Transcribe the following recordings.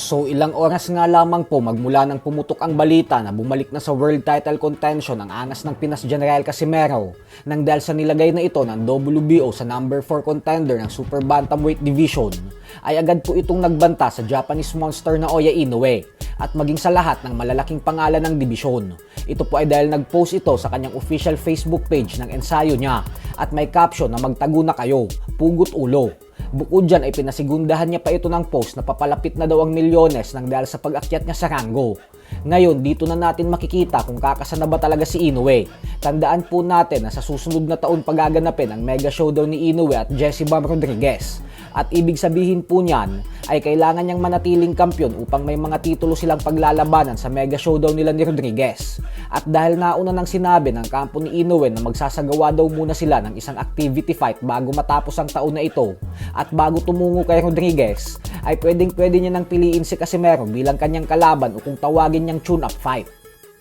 So ilang oras nga lamang po magmula nang pumutok ang balita na bumalik na sa world title contention ang angas ng Pinas General Casimero nang dahil sa nilagay na ito ng WBO sa number 4 contender ng Super Bantamweight Division ay agad po itong nagbanta sa Japanese monster na Oya Inoue at maging sa lahat ng malalaking pangalan ng dibisyon. Ito po ay dahil nag-post ito sa kanyang official Facebook page ng ensayo niya at may caption na magtago na kayo, pugot ulo. Bukod dyan ay pinasigundahan niya pa ito ng post na papalapit na daw ang milyones nang dahil sa pag-akyat niya sa ranggo. Ngayon, dito na natin makikita kung kakasana ba talaga si Inoue. Tandaan po natin na sa susunod na taon pagaganapin ang mega showdown ni Inoue at Jesse Bam Rodriguez. At ibig sabihin po niyan ay kailangan niyang manatiling kampyon upang may mga titulo silang paglalabanan sa mega showdown nila ni Rodriguez. At dahil nauna nang sinabi ng kampo ni Inoue na magsasagawa daw muna sila ng isang activity fight bago matapos ang taon na ito at bago tumungo kay Rodriguez, ay pwedeng-pwede niya nang piliin si Casimero bilang kanyang kalaban o kung tawagin niyang tune-up fight.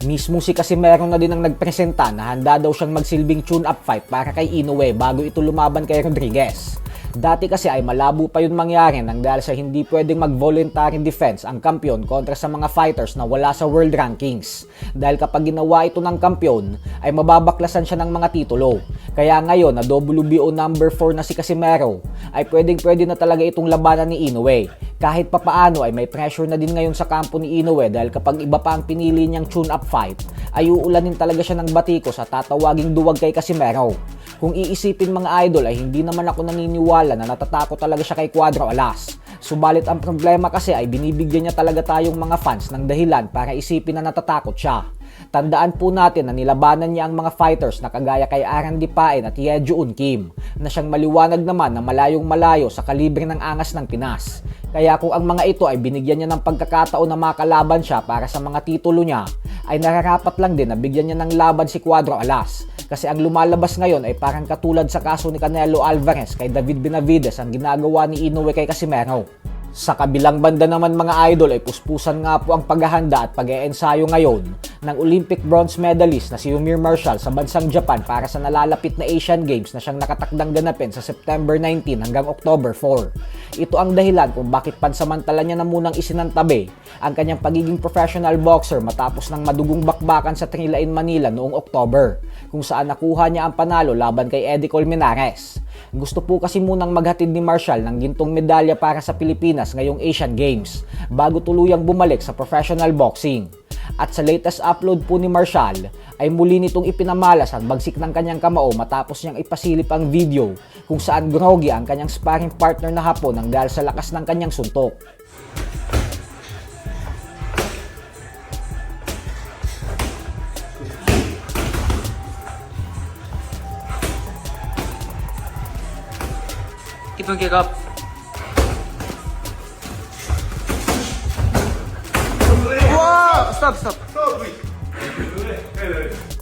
Mismo si Casimero na din ang nagpresenta na handa daw siyang magsilbing tune-up fight para kay Inoue bago ito lumaban kay Rodriguez. Dati kasi ay malabo pa yun mangyari nang dahil sa hindi pwedeng mag-voluntary defense ang kampyon kontra sa mga fighters na wala sa world rankings. Dahil kapag ginawa ito ng kampyon, ay mababaklasan siya ng mga titulo. Kaya ngayon na WBO number 4 na si Casimero, ay pwedeng-pwede na talaga itong labanan ni Inoue. Kahit papaano ay may pressure na din ngayon sa kampo ni Inoue dahil kapag iba pa ang pinili niyang tune-up fight, ay uulanin talaga siya ng batikos at tatawaging duwag kay Casimero. Kung iisipin mga idol ay hindi naman ako naniniwala na natatakot talaga siya kay Cuadro Alas. Subalit ang problema kasi ay binibigyan niya talaga tayong mga fans ng dahilan para isipin na natatakot siya. Tandaan po natin na nilabanan niya ang mga fighters na kagaya kay Aran Dipain at Yeon Kim na siyang maliwanag naman na malayong malayo sa kalibre ng angas ng Pinas. Kaya kung ang mga ito ay binigyan niya ng pagkakataon na makalaban siya para sa mga titulo niya, ay nararapat lang din na bigyan niya ng laban si Cuadro Alas. Kasi ang lumalabas ngayon ay parang katulad sa kaso ni Canelo Alvarez kay David Benavides ang ginagawa ni Inoue kay Casimero. Sa kabilang banda naman mga idol ay puspusan nga po ang paghahanda at pag-eensayo ngayon ng Olympic bronze medalist na si Yumir Marshall sa bansang Japan para sa nalalapit na Asian Games na siyang nakatakdang ganapin sa September 19 hanggang October 4. Ito ang dahilan kung bakit pansamantala niya na munang isinantabi ang kanyang pagiging professional boxer matapos ng madugong bakbakan sa Trilain, Manila noong October, kung saan nakuha niya ang panalo laban kay Eddie Colmenares. Gusto po kasi munang maghatid ni Marshall ng gintong medalya para sa Pilipinas ngayong Asian Games bago tuluyang bumalik sa professional boxing. At sa latest upload po ni Marshall ay muli nitong ipinamalas ang bagsik ng kanyang kamao matapos niyang ipasilip ang video kung saan groggy ang kanyang sparring partner na Hapon nang dahil sa lakas ng kanyang suntok. Keep on kick up. Wow! Stop, stop.